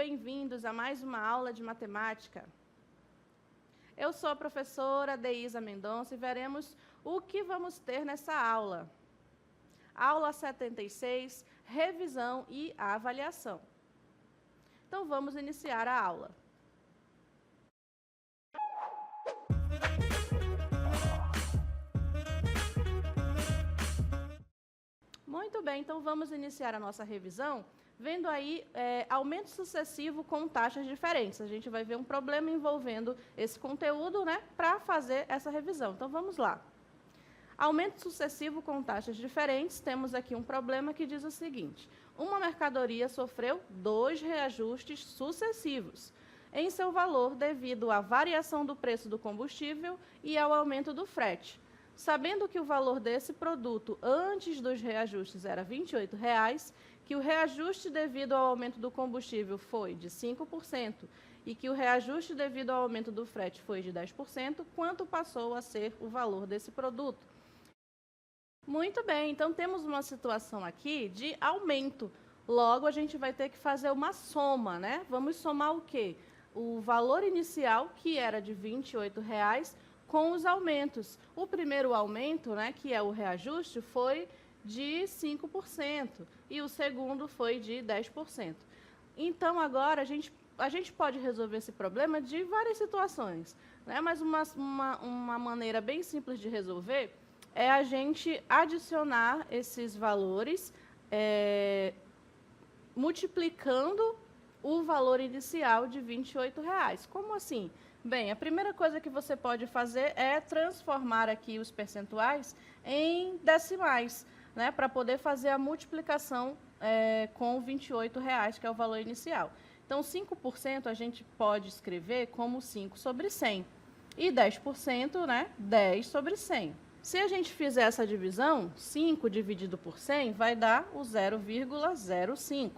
bem-vindos a mais uma aula de matemática. Eu sou a professora Deísa Mendonça e veremos o que vamos ter nessa aula. Aula 76, revisão e avaliação. Então, vamos iniciar a aula. Muito bem, então vamos iniciar a nossa revisão vendo aí aumento sucessivo com taxas diferentes. A gente vai ver um problema envolvendo esse conteúdo, né, para fazer essa revisão. Então, vamos lá. Aumento sucessivo com taxas diferentes, temos aqui um problema que diz o seguinte: uma mercadoria sofreu 2 reajustes sucessivos em seu valor devido à variação do preço do combustível e ao aumento do frete. Sabendo que o valor desse produto antes dos reajustes era R$ 28,00, que o reajuste devido ao aumento do combustível foi de 5% e que o reajuste devido ao aumento do frete foi de 10%, quanto passou a ser o valor desse produto? Muito bem, então temos uma situação aqui de aumento. Logo, a gente vai ter que fazer uma soma, né? Vamos somar o quê? O valor inicial, que era de R$ 28,00, com os aumentos. O primeiro aumento, né, que é o reajuste, foi de 5% e o segundo foi de 10%. Então, agora, a gente pode resolver esse problema de várias situações, né? Mas uma maneira bem simples de resolver é a gente adicionar esses valores multiplicando o valor inicial de R$ 28,00. Como assim? Bem, a primeira coisa que você pode fazer é transformar aqui os percentuais em decimais, né, para poder fazer a multiplicação com R$ 28,00, que é o valor inicial. Então, 5% a gente pode escrever como 5 sobre 100. E 10%, né, 10 sobre 100. Se a gente fizer essa divisão, 5 dividido por 100 vai dar o 0,05.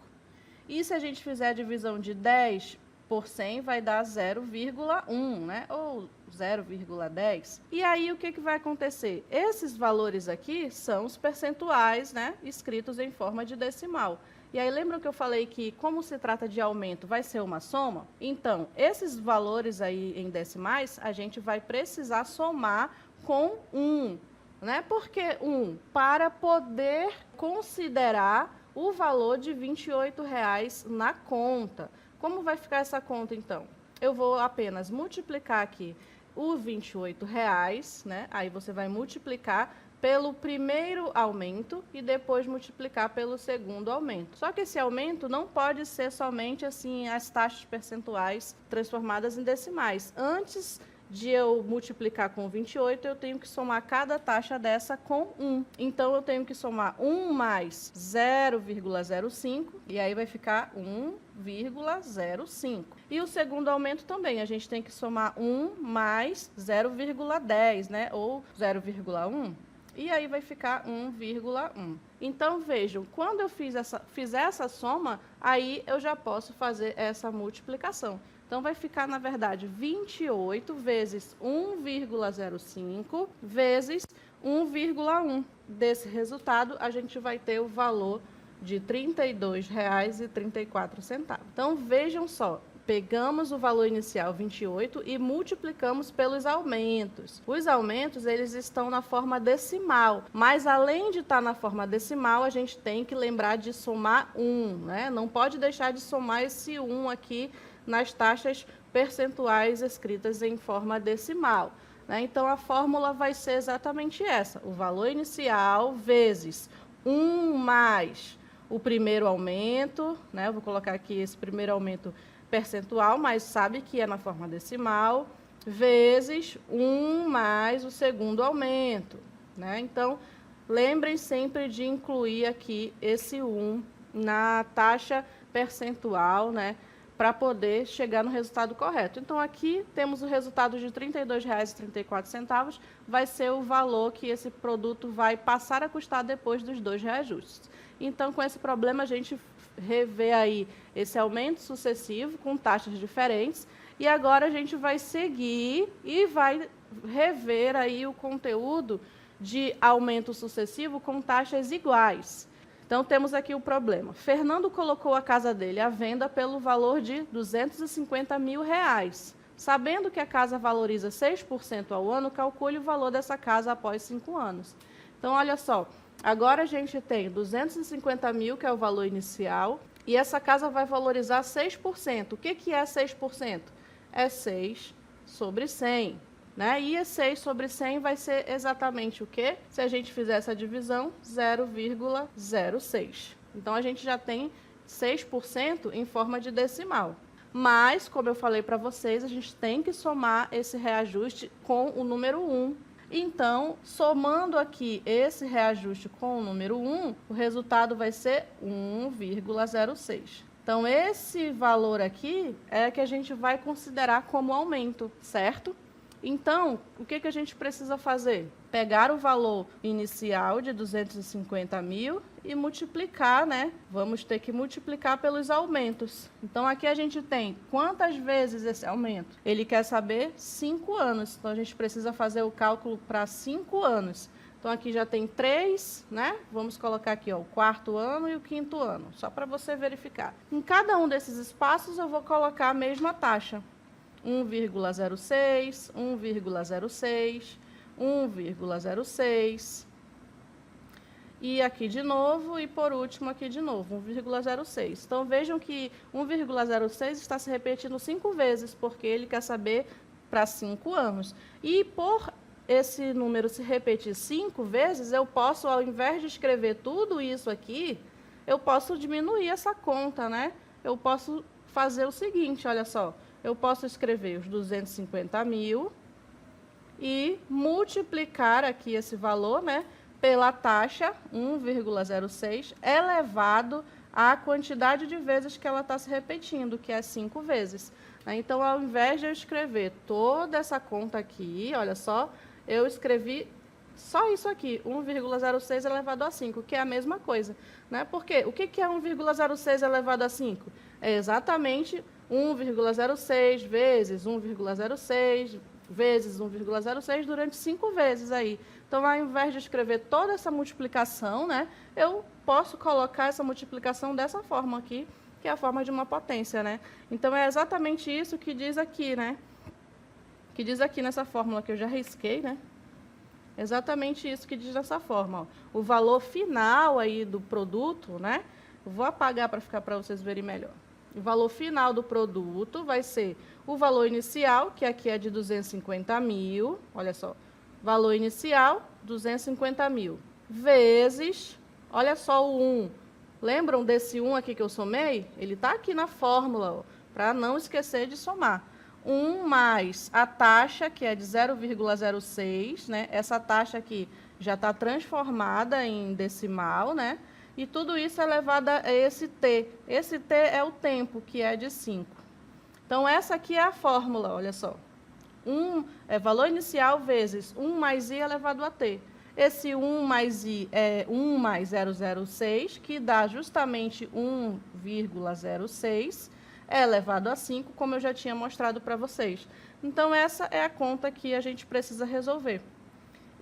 E se a gente fizer a divisão de 10 por 100, vai dar 0,1, né? Ou 0,10. E aí, o que vai acontecer? Esses valores aqui são os percentuais, né, escritos em forma de decimal. E aí, lembram que eu falei que, como se trata de aumento, vai ser uma soma? Então, esses valores aí em decimais, a gente vai precisar somar com 1. Né? Por que 1? Para poder considerar o valor de R$ 28,00 na conta. Como vai ficar essa conta, então? Eu vou apenas multiplicar aqui o R$ 28,00, né? Aí você vai multiplicar pelo primeiro aumento e depois multiplicar pelo segundo aumento. Só que esse aumento não pode ser somente assim as taxas percentuais transformadas em decimais. Antes de eu multiplicar com 28, eu tenho que somar cada taxa dessa com 1. Então, eu tenho que somar 1 mais 0,05, e aí vai ficar 1,05. E o segundo aumento também, a gente tem que somar 1 mais 0,10, né? Ou 0,1. E aí vai ficar 1,1. Então, vejam, quando eu fizer essa soma, aí eu já posso fazer essa multiplicação. Então, vai ficar, na verdade, 28 vezes 1,05 vezes 1,1. Desse resultado, a gente vai ter o valor de R$ 32,34. Então, vejam só. Pegamos o valor inicial 28 e multiplicamos pelos aumentos. Os aumentos, eles estão na forma decimal, mas além de estar na forma decimal, a gente tem que lembrar de somar 1, né? Não pode deixar de somar esse 1 aqui nas taxas percentuais escritas em forma decimal, né? Então, a fórmula vai ser exatamente essa: o valor inicial vezes 1 mais o primeiro aumento, né? Eu vou colocar aqui esse primeiro aumento percentual, mas sabe que é na forma decimal, vezes 1 mais o segundo aumento, né? Então, lembrem sempre de incluir aqui esse 1 na taxa percentual, né, para poder chegar no resultado correto. Então, aqui temos o resultado de R$ 32,34, vai ser o valor que esse produto vai passar a custar depois dos 2 reajustes. Então, com esse problema, a gente revê aí esse aumento sucessivo com taxas diferentes, e agora a gente vai seguir e vai rever aí o conteúdo de aumento sucessivo com taxas iguais. Então, temos aqui o problema. Fernando colocou a casa dele à venda pelo valor de R$250 mil. Sabendo que a casa valoriza 6% ao ano, calcule o valor dessa casa após 5 anos. Então, olha só, agora a gente tem 250 mil, que é o valor inicial, e essa casa vai valorizar 6%. O que é 6%? É 6 sobre 100. Né? E 6 sobre 100 vai ser exatamente o quê? Se a gente fizer essa divisão, 0,06. Então, a gente já tem 6% em forma de decimal. Mas, como eu falei para vocês, a gente tem que somar esse reajuste com o número 1. Então, somando aqui esse reajuste com o número 1, o resultado vai ser 1,06. Então, esse valor aqui é que a gente vai considerar como aumento, certo? Então, o que a gente precisa fazer? Pegar o valor inicial de 250 mil e multiplicar, né? Vamos ter que multiplicar pelos aumentos. Então, aqui a gente tem quantas vezes esse aumento? Ele quer saber 5 anos. Então, a gente precisa fazer o cálculo para 5 anos. Então, aqui já tem 3, né? Vamos colocar aqui, ó, o 4º ano e o 5º ano, só para você verificar. Em cada um desses espaços, eu vou colocar a mesma taxa. 1,06, 1,06, 1,06. E aqui de novo, e por último aqui de novo, 1,06. Então, vejam que 1,06 está se repetindo 5 vezes, porque ele quer saber para 5 anos. E por esse número se repetir 5 vezes, eu posso, ao invés de escrever tudo isso aqui, eu posso diminuir essa conta, né? Eu posso fazer o seguinte, olha só. Eu posso escrever os 250 mil e multiplicar aqui esse valor, né, pela taxa 1,06 elevado à quantidade de vezes que ela está se repetindo, que é 5 vezes. Então, ao invés de eu escrever toda essa conta aqui, olha só, eu escrevi só isso aqui, 1,06 elevado a 5, que é a mesma coisa. Né? Porque o que é 1,06 elevado a 5? É exatamente 1,06 vezes 1,06 vezes 1,06 durante 5 vezes aí. Então, ao invés de escrever toda essa multiplicação, né, eu posso colocar essa multiplicação dessa forma aqui, que é a forma de uma potência, né? Então, é exatamente isso que diz aqui, né? Que diz aqui nessa fórmula que eu já risquei, né? Exatamente isso que diz dessa forma. Ó. O valor final aí do produto, né? Eu vou apagar para ficar para vocês verem melhor. O valor final do produto vai ser o valor inicial, que aqui é de 250 mil, olha só, valor inicial, 250 mil, vezes, olha só o 1. Lembram desse 1 aqui que eu somei? Ele está aqui na fórmula, para não esquecer de somar. 1 mais a taxa, que é de 0,06, né? Essa taxa aqui já está transformada em decimal, né? E tudo isso é elevado a esse t. Esse t é o tempo, que é de 5. Então, essa aqui é a fórmula, olha só. Valor inicial vezes 1 mais i elevado a t. Esse 1 mais i é 1 mais 0,06, que dá justamente 1,06 elevado a 5, como eu já tinha mostrado para vocês. Então, essa é a conta que a gente precisa resolver.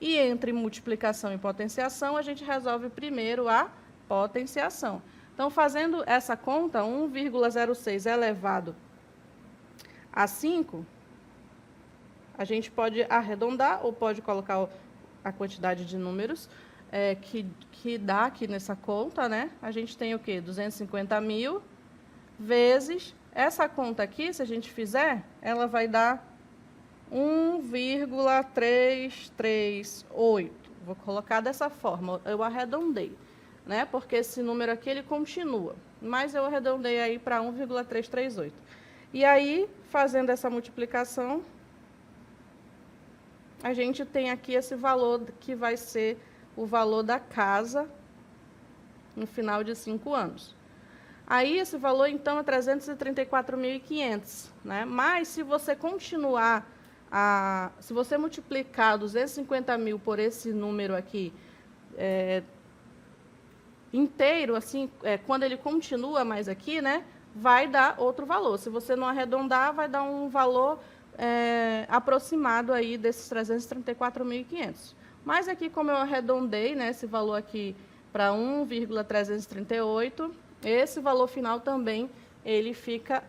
E entre multiplicação e potenciação, a gente resolve primeiro a potenciação. Então, fazendo essa conta, 1,06 elevado a 5, a gente pode arredondar ou pode colocar a quantidade de números que dá aqui nessa conta, né? A gente tem o quê? 250 mil vezes... Essa conta aqui, se a gente fizer, ela vai dar 1,338. Vou colocar dessa forma, eu arredondei, né? Porque esse número aqui, ele continua. Mas eu arredondei aí para 1,338. E aí, fazendo essa multiplicação, a gente tem aqui esse valor que vai ser o valor da casa no final de 5 anos. Aí, esse valor, então, é 334.500, né? Mas, se você continuar, se você multiplicar 250 mil por esse número aqui inteiro, assim, quando ele continua mais aqui, né, vai dar outro valor. Se você não arredondar, vai dar um valor aproximado aí desses 334.500. Mas aqui, como eu arredondei, né, esse valor aqui para 1,338, esse valor final também ele fica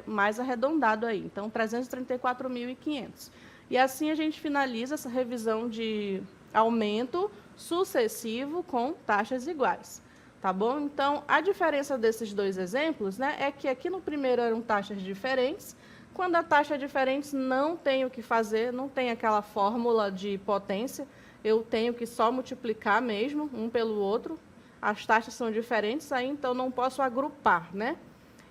mais arredondado aí. Então, 334.500. E assim a gente finaliza essa revisão de aumento sucessivo com taxas iguais. Tá bom? Então, a diferença desses dois exemplos, né, é que aqui no primeiro eram taxas diferentes. Quando a taxa é diferente, não tem o que fazer, não tem aquela fórmula de potência. Eu tenho que só multiplicar mesmo, um pelo outro. As taxas são diferentes, aí então não posso agrupar, né?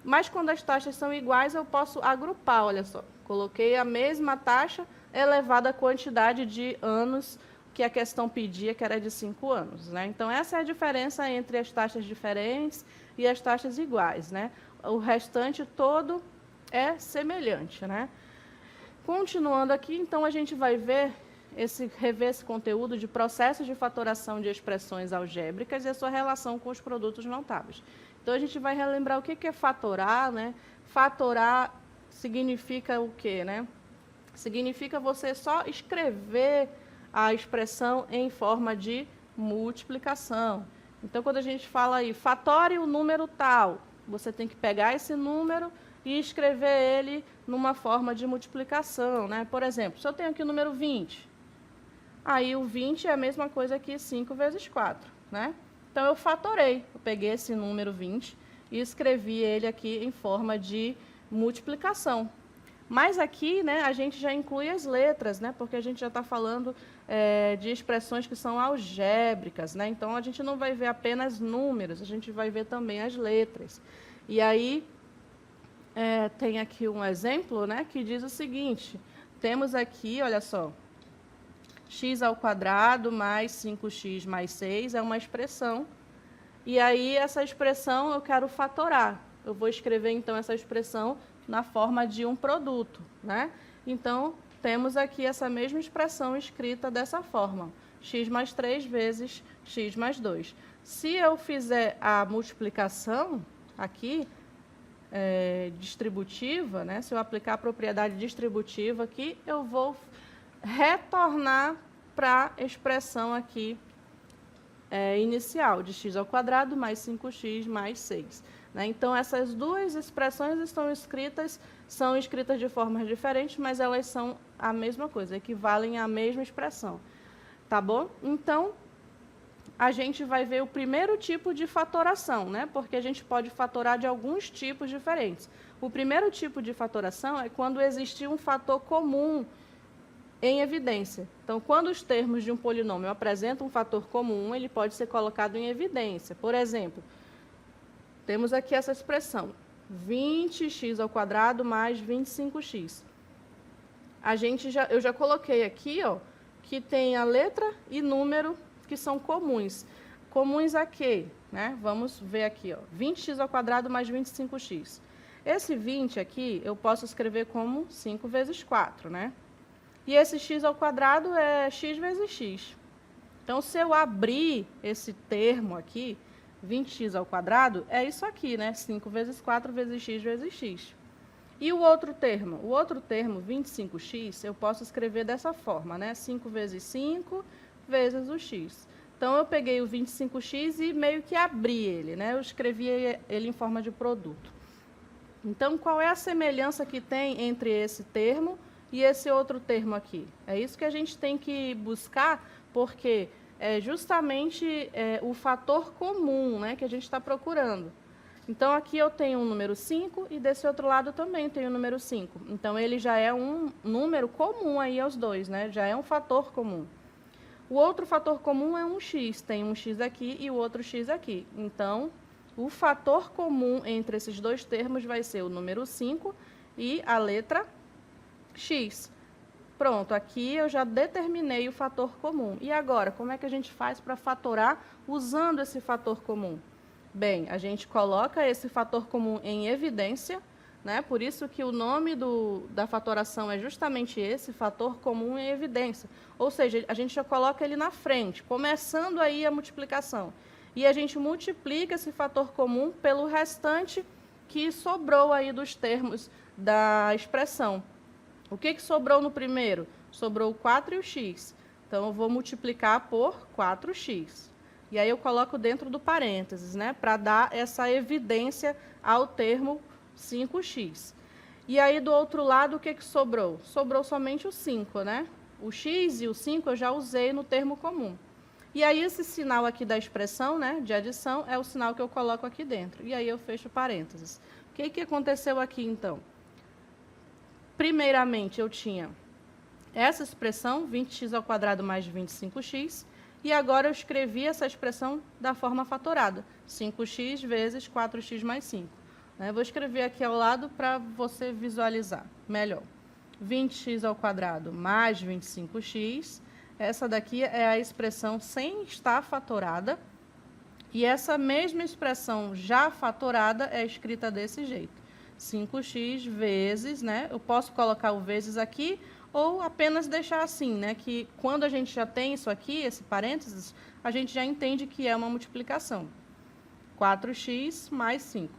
Mas quando as taxas são iguais, eu posso agrupar, olha só. Coloquei a mesma taxa elevada à quantidade de anos que a questão pedia, que era de 5 anos, né? Então, essa é a diferença entre as taxas diferentes e as taxas iguais, né? O restante todo é semelhante, né? Continuando aqui, então, a gente vai rever esse conteúdo de processos de fatoração de expressões algébricas e a sua relação com os produtos notáveis. Então, a gente vai relembrar o que é fatorar, né? Fatorar significa o quê, né? Significa você só escrever a expressão em forma de multiplicação. Então, quando a gente fala aí, fatore o número tal, você tem que pegar esse número e escrever ele numa forma de multiplicação, né? Por exemplo, se eu tenho aqui o número 20, aí o 20 é a mesma coisa que 5 vezes 4, né? Então, eu fatorei, eu peguei esse número 20 e escrevi ele aqui em forma de multiplicação. Mas aqui, né, a gente já inclui as letras, né, porque a gente já está falando de expressões que são algébricas, né? Então, a gente não vai ver apenas números, a gente vai ver também as letras. E aí, tem aqui um exemplo, né, que diz o seguinte, temos aqui, olha só, x ao quadrado mais 5x mais 6 é uma expressão, e aí essa expressão eu quero fatorar. Eu vou escrever, então, essa expressão na forma de um produto, né? Então, temos aqui essa mesma expressão escrita dessa forma, x mais 3 vezes x mais 2. Se eu fizer a multiplicação aqui, distributiva, né? Se eu aplicar a propriedade distributiva aqui, eu vou retornar para a expressão aqui inicial, de x ao quadrado mais 5x mais 6. Né? Então, essas duas expressões são escritas de formas diferentes, mas elas são a mesma coisa, equivalem à mesma expressão. Tá bom? Então, a gente vai ver o primeiro tipo de fatoração, né? Porque a gente pode fatorar de alguns tipos diferentes. O primeiro tipo de fatoração é quando existe um fator comum em evidência. Então, quando os termos de um polinômio apresentam um fator comum, ele pode ser colocado em evidência. Por exemplo, temos aqui essa expressão, 20x ao quadrado mais 25x. Eu já coloquei aqui, ó, que tem a letra e número que são comuns. Comuns a quê? Né? Vamos ver aqui, ó, 20x ao quadrado mais 25x. Esse 20 aqui eu posso escrever como 5 vezes 4, né? E esse x ao quadrado é x vezes x. Então, se eu abrir esse termo aqui, 20x ao quadrado, é isso aqui, né? 5 vezes 4 vezes x. E o outro termo? O outro termo, 25x, eu posso escrever dessa forma, né? 5 vezes 5 vezes o x. Então, eu peguei o 25x e meio que abri ele, né? Eu escrevi ele em forma de produto. Então, qual é a semelhança que tem entre esse termo e esse outro termo aqui? É isso que a gente tem que buscar, porque é justamente o fator comum, né, que a gente está procurando. Então, aqui eu tenho um número 5 e desse outro lado também tenho o número 5. Então, ele já é um número comum aí aos dois, né? Já é um fator comum. O outro fator comum é um x. Tem um x aqui e o outro x aqui. Então, o fator comum entre esses dois termos vai ser o número 5 e a letra x. Pronto, aqui eu já determinei o fator comum. E agora, como é que a gente faz para fatorar usando esse fator comum? Bem, a gente coloca esse fator comum em evidência, né? Por isso que o nome da fatoração é justamente esse, fator comum em evidência. Ou seja, a gente já coloca ele na frente, começando aí a multiplicação. E a gente multiplica esse fator comum pelo restante que sobrou aí dos termos da expressão. O que sobrou no primeiro? Sobrou o 4 e o x. Então, eu vou multiplicar por 4x. E aí eu coloco dentro do parênteses, né, para dar essa evidência ao termo 5x. E aí, do outro lado, o que sobrou? Sobrou somente o 5, né? O x e o 5 eu já usei no termo comum. E aí, esse sinal aqui da expressão, né, de adição, é o sinal que eu coloco aqui dentro. E aí, eu fecho parênteses. O que aconteceu aqui, então? Primeiramente, eu tinha essa expressão, 20x² mais 25x, e agora eu escrevi essa expressão da forma fatorada, 5x vezes 4x mais 5. Vou escrever aqui ao lado para você visualizar melhor. 20x² mais 25x, essa daqui é a expressão sem estar fatorada, e essa mesma expressão já fatorada é escrita desse jeito. 5x vezes, né? Eu posso colocar o vezes aqui, ou apenas deixar assim, né? Que quando a gente já tem isso aqui, esse parênteses, a gente já entende que é uma multiplicação. 4x mais 5.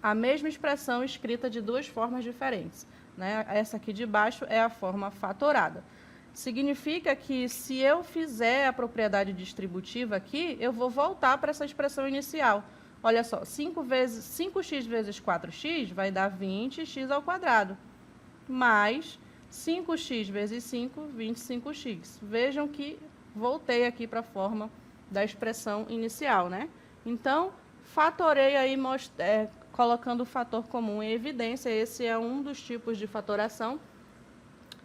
A mesma expressão escrita de duas formas diferentes, né? Essa aqui de baixo é a forma fatorada. Significa que se eu fizer a propriedade distributiva aqui, eu vou voltar para essa expressão inicial. Olha só, 5x vezes 4x vai dar 20x², mais 5x vezes 5, 25x. Vejam que voltei aqui para a forma da expressão inicial, né? Então, fatorei aí, colocando o fator comum em evidência. Esse é um dos tipos de fatoração.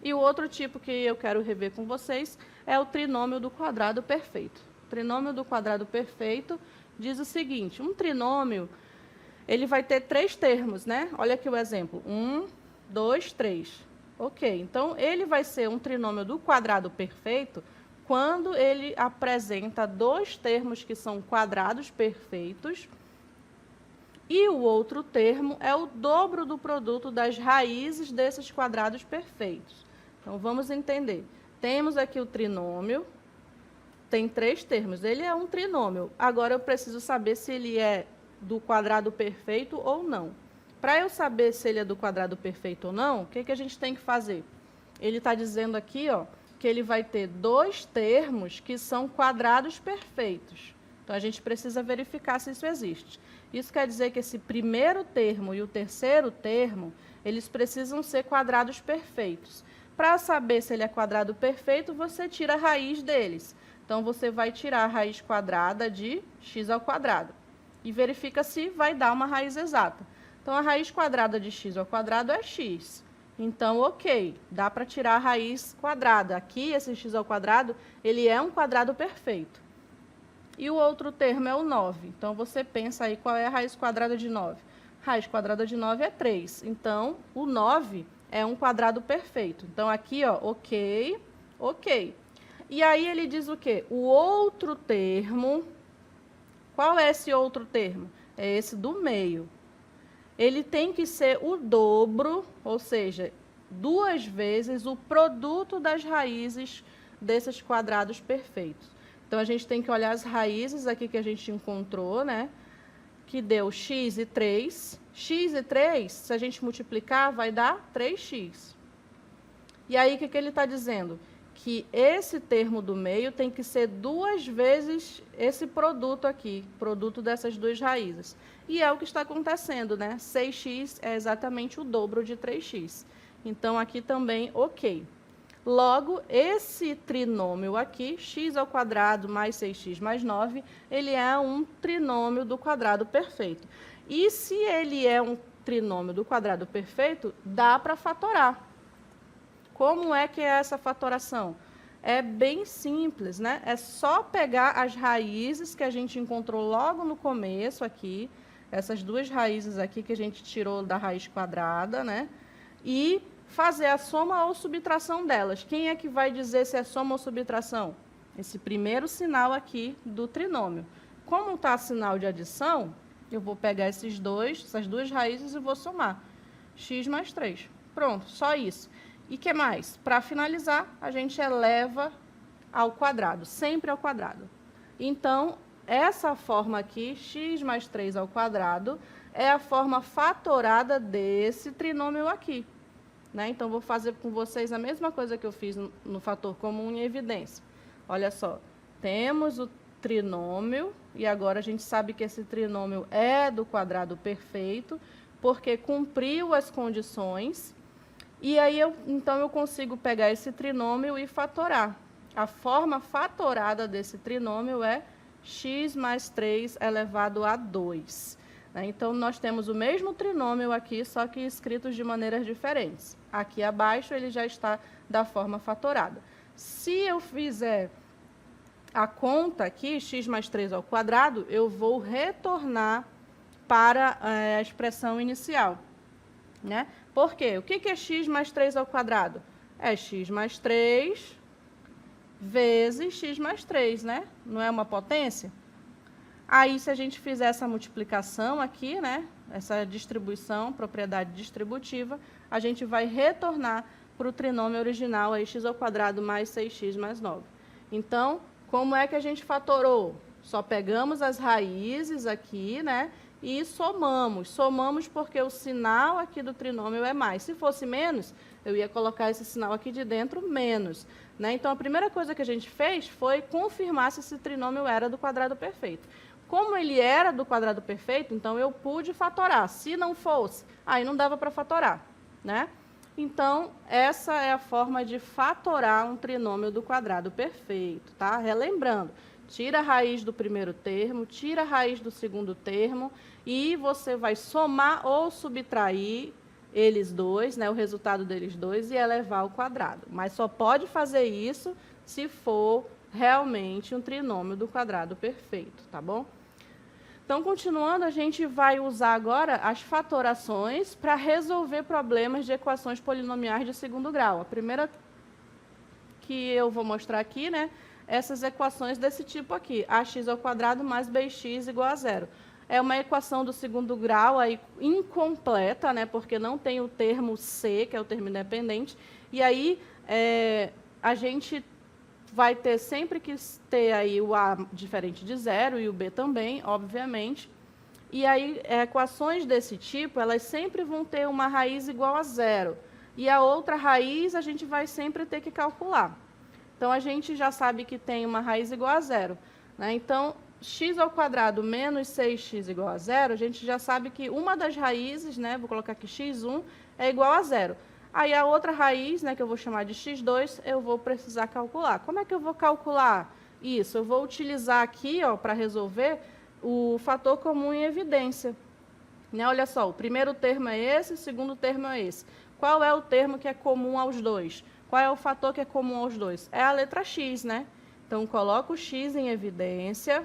E o outro tipo que eu quero rever com vocês é o trinômio do quadrado perfeito. O trinômio do quadrado perfeito diz o seguinte: um trinômio, ele vai ter 3 termos, né? Olha aqui o exemplo: 1, 2, 3. Ok, então ele vai ser um trinômio do quadrado perfeito quando ele apresenta 2 termos que são quadrados perfeitos, e o outro termo é o dobro do produto das raízes desses quadrados perfeitos. Então, vamos entender. Temos aqui o trinômio, tem 3 termos. Ele é um trinômio. Agora, eu preciso saber se ele é do quadrado perfeito ou não. Para eu saber se ele é do quadrado perfeito ou não, o que a gente tem que fazer? Ele está dizendo aqui, ó, que ele vai ter 2 termos que são quadrados perfeitos. Então, a gente precisa verificar se isso existe. Isso quer dizer que esse primeiro termo e o terceiro termo, eles precisam ser quadrados perfeitos. Para saber se ele é quadrado perfeito, você tira a raiz deles. Então, você vai tirar a raiz quadrada de x² e verifica se vai dar uma raiz exata. Então, a raiz quadrada de x² é x. Então, ok, dá para tirar a raiz quadrada. Aqui, esse x², ele é um quadrado perfeito. E o outro termo é o 9. Então, você pensa aí qual é a raiz quadrada de 9. Raiz quadrada de 9 é 3. Então, o 9 é um quadrado perfeito. Então, aqui, ó, ok, ok. E aí, ele diz o quê? O outro termo, qual é esse outro termo? É esse do meio. Ele tem que ser o dobro, ou seja, 2 vezes o produto das raízes desses quadrados perfeitos. Então, a gente tem que olhar as raízes aqui que a gente encontrou, né? Que deu x e 3. X e 3, se a gente multiplicar, vai dar 3x. E aí, o que ele está dizendo? Que esse termo do meio tem que ser 2 vezes esse produto aqui, produto dessas 2 raízes. E é o que está acontecendo, né? 6x é exatamente o dobro de 3x. Então, aqui também, ok. Logo, esse trinômio aqui, x² mais 6x mais 9, ele é um trinômio do quadrado perfeito. E se ele é um trinômio do quadrado perfeito, dá para fatorar. Como é que é essa fatoração? É bem simples, né? É só pegar as raízes que a gente encontrou logo no começo aqui, essas 2 raízes aqui que a gente tirou da raiz quadrada, né? E fazer a soma ou subtração delas. Quem é que vai dizer se é soma ou subtração? Esse primeiro sinal aqui do trinômio. Como está sinal de adição, eu vou pegar essas 2 raízes e vou somar. X mais 3. Pronto, só isso. E o que mais? Para finalizar, a gente eleva ao quadrado, sempre ao quadrado. Então, essa forma aqui, x mais 3 ao quadrado, é a forma fatorada desse trinômio aqui. Né? Então, vou fazer com vocês a mesma coisa que eu fiz no fator comum em evidência. Olha só, temos trinômio, e agora a gente sabe que esse trinômio é do quadrado perfeito, porque cumpriu as condições, e aí então eu consigo pegar esse trinômio e fatorar. A forma fatorada desse trinômio é x mais 3 elevado a 2. Então, nós temos o mesmo trinômio aqui, só que escritos de maneiras diferentes. Aqui abaixo ele já está da forma fatorada. Se eu fizer a conta aqui, x mais 3 ao quadrado, eu vou retornar para a expressão inicial. Né? Por quê? O que é x mais 3 ao quadrado? É x mais 3 vezes x mais 3, né? Não é uma potência? Aí, se a gente fizer essa multiplicação aqui, né? Essa distribuição, propriedade distributiva, a gente vai retornar para o trinômio original, aí, x ao quadrado mais 6x mais 9. Então, como é que a gente fatorou? Só pegamos as raízes aqui, né? E somamos. Somamos porque o sinal aqui do trinômio é mais. Se fosse menos, eu ia colocar esse sinal aqui de dentro, menos. Né? Então, a primeira coisa que a gente fez foi confirmar se esse trinômio era do quadrado perfeito. Como ele era do quadrado perfeito, então eu pude fatorar. Se não fosse, aí não dava para fatorar. Né? Então, essa é a forma de fatorar um trinômio do quadrado perfeito. Tá? Relembrando. Tira a raiz do primeiro termo, tira a raiz do segundo termo e você vai somar ou subtrair eles dois, né, o resultado deles dois, e elevar ao quadrado. Mas só pode fazer isso se for realmente um trinômio do quadrado perfeito, tá bom? Então, continuando, a gente vai usar agora as fatorações para resolver problemas de equações polinomiais de segundo grau. A primeira que eu vou mostrar aqui, né, essas equações desse tipo aqui, ax ao quadrado mais bx igual a zero. É uma equação do segundo grau aí, incompleta, né, porque não tem o termo c, que é o termo independente, e aí a gente vai ter sempre que ter aí o a diferente de zero e o b também, obviamente, e aí equações desse tipo, elas sempre vão ter uma raiz igual a zero, e a outra raiz a gente vai sempre ter que calcular. Então, a gente já sabe que tem uma raiz igual a zero. Né? Então, x ao quadrado menos 6x igual a zero, a gente já sabe que uma das raízes, né, vou colocar aqui x1, é igual a zero. Aí, a outra raiz, né, que eu vou chamar de x2, eu vou precisar calcular. Como é que eu vou calcular isso? Eu vou utilizar aqui, para resolver, o fator comum em evidência. Né? Olha só, o primeiro termo é esse, o segundo termo é esse. Qual é o termo que é comum aos dois? Qual é o fator que é comum aos dois? É a letra x, né? Então, coloco o x em evidência,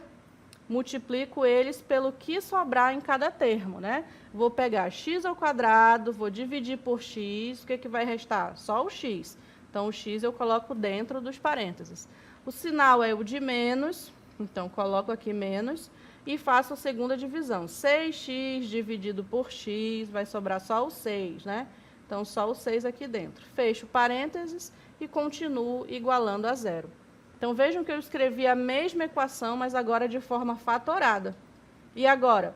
multiplico eles pelo que sobrar em cada termo, né? Vou pegar x ao quadrado, vou dividir por x, o que vai restar? Só o x. Então, o x eu coloco dentro dos parênteses. O sinal é o de menos, então, coloco aqui menos e faço a segunda divisão. 6x dividido por x, vai sobrar só o 6, né? Então, só o 6 aqui dentro. Fecho parênteses e continuo igualando a zero. Então, vejam que eu escrevi a mesma equação, mas agora de forma fatorada. E agora,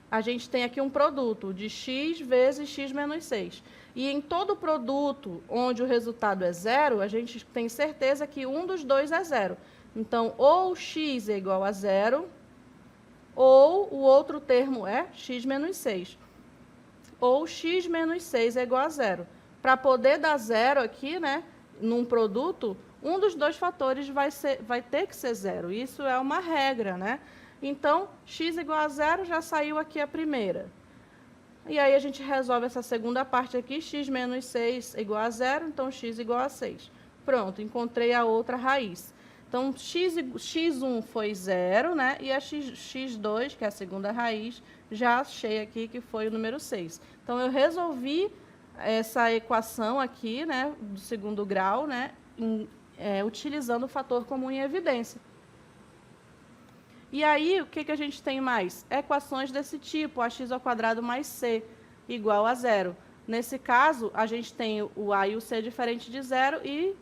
a gente tem aqui um produto de x vezes x menos 6. E em todo produto onde o resultado é zero, a gente tem certeza que um dos dois é zero. Então, ou x é igual a zero, ou o outro termo é x menos 6. Ou x menos 6 é igual a zero. Para poder dar zero aqui, né, num produto, um dos dois fatores vai ter que ser zero. Isso é uma regra, né? Então, x igual a zero, já saiu aqui a primeira. E aí a gente resolve essa segunda parte aqui, x menos 6 é igual a zero, então x igual a 6. Pronto, encontrei a outra raiz. Então, x1 foi zero, né? E a x2, que é a segunda raiz, já achei aqui que foi o número 6. Então, eu resolvi essa equação aqui, né, do segundo grau, né, utilizando o fator comum em evidência. E aí, o que a gente tem mais? Equações desse tipo, ax ao quadrado mais c igual a zero. Nesse caso, a gente tem o a e o c diferente de zero e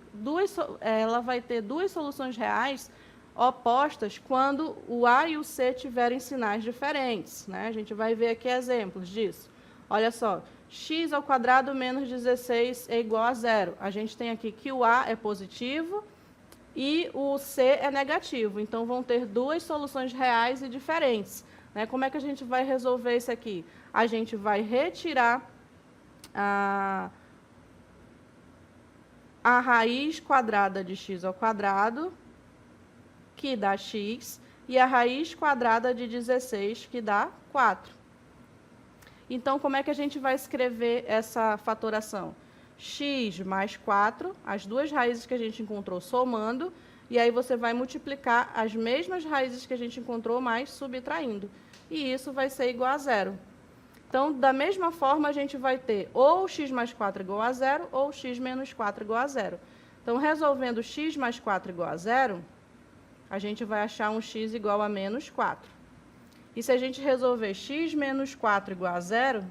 ela vai ter duas soluções reais opostas quando o a e o c tiverem sinais diferentes. Né? A gente vai ver aqui exemplos disso. Olha só, x ao quadrado menos 16 é igual a zero. A gente tem aqui que o a é positivo e o C é negativo. Então, vão ter duas soluções reais e diferentes. Né? Como é que a gente vai resolver isso aqui? A gente vai retirar a raiz quadrada de x ao quadrado, que dá x, e a raiz quadrada de 16, que dá 4. Então, como é que a gente vai escrever essa fatoração? X mais 4, as duas raízes que a gente encontrou somando, e aí você vai multiplicar as mesmas raízes que a gente encontrou, mais subtraindo. E isso vai ser igual a zero. Então, da mesma forma, a gente vai ter ou x mais 4 igual a zero, ou x menos 4 igual a zero. Então, resolvendo x mais 4 igual a zero, a gente vai achar um x igual a menos 4. E se a gente resolver x menos 4 igual a zero,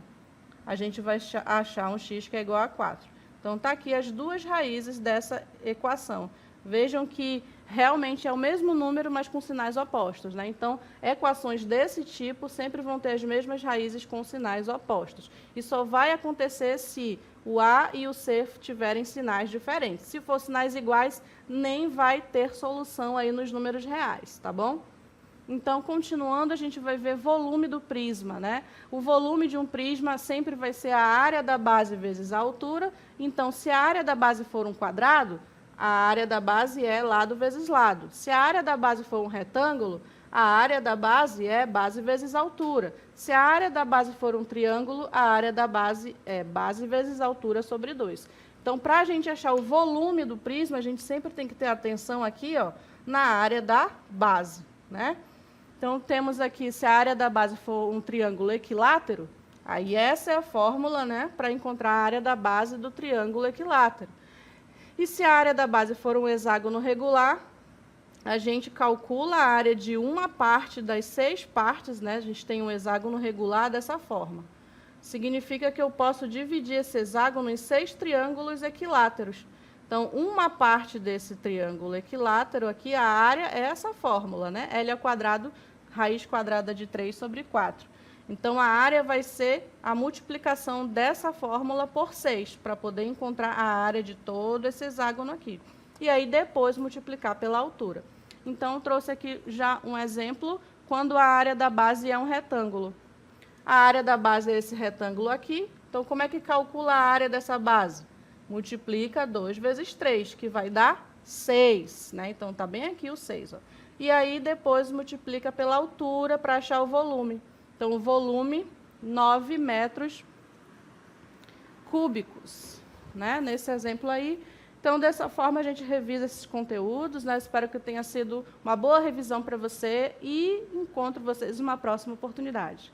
a gente vai achar um x que é igual a 4. Então, está aqui as duas raízes dessa equação. Vejam que realmente é o mesmo número, mas com sinais opostos. Né? Então, equações desse tipo sempre vão ter as mesmas raízes com sinais opostos. E só vai acontecer se o A e o C tiverem sinais diferentes. Se for sinais iguais, nem vai ter solução aí nos números reais, tá bom? Então, continuando, a gente vai ver volume do prisma, né? O volume de um prisma sempre vai ser a área da base vezes a altura. Então, se a área da base for um quadrado, a área da base é lado vezes lado. Se a área da base for um retângulo, a área da base é base vezes altura. Se a área da base for um triângulo, a área da base é base vezes altura sobre 2. Então, para a gente achar o volume do prisma, a gente sempre tem que ter atenção aqui, ó, na área da base, né? Então, temos aqui, se a área da base for um triângulo equilátero, aí essa é a fórmula, né, para encontrar a área da base do triângulo equilátero. E se a área da base for um hexágono regular, a gente calcula a área de uma parte das 6 partes, né? A gente tem um hexágono regular dessa forma. Significa que eu posso dividir esse hexágono em 6 triângulos equiláteros. Então, uma parte desse triângulo equilátero aqui, a área é essa fórmula, né? L ao quadrado, raiz quadrada de 3 sobre 4. Então, a área vai ser a multiplicação dessa fórmula por 6, para poder encontrar a área de todo esse hexágono aqui. E aí, depois, multiplicar pela altura. Então, eu trouxe aqui já um exemplo, quando a área da base é um retângulo. A área da base é esse retângulo aqui. Então, como é que calcula a área dessa base? Multiplica 2 vezes 3, que vai dar 6. Né? Então, está bem aqui o 6. Ó. E aí, depois, multiplica pela altura para achar o volume. Então, o volume, 9 metros cúbicos, né? Nesse exemplo aí. Então, dessa forma, a gente revisa esses conteúdos, né? Espero que tenha sido uma boa revisão para você e encontro vocês numa próxima oportunidade.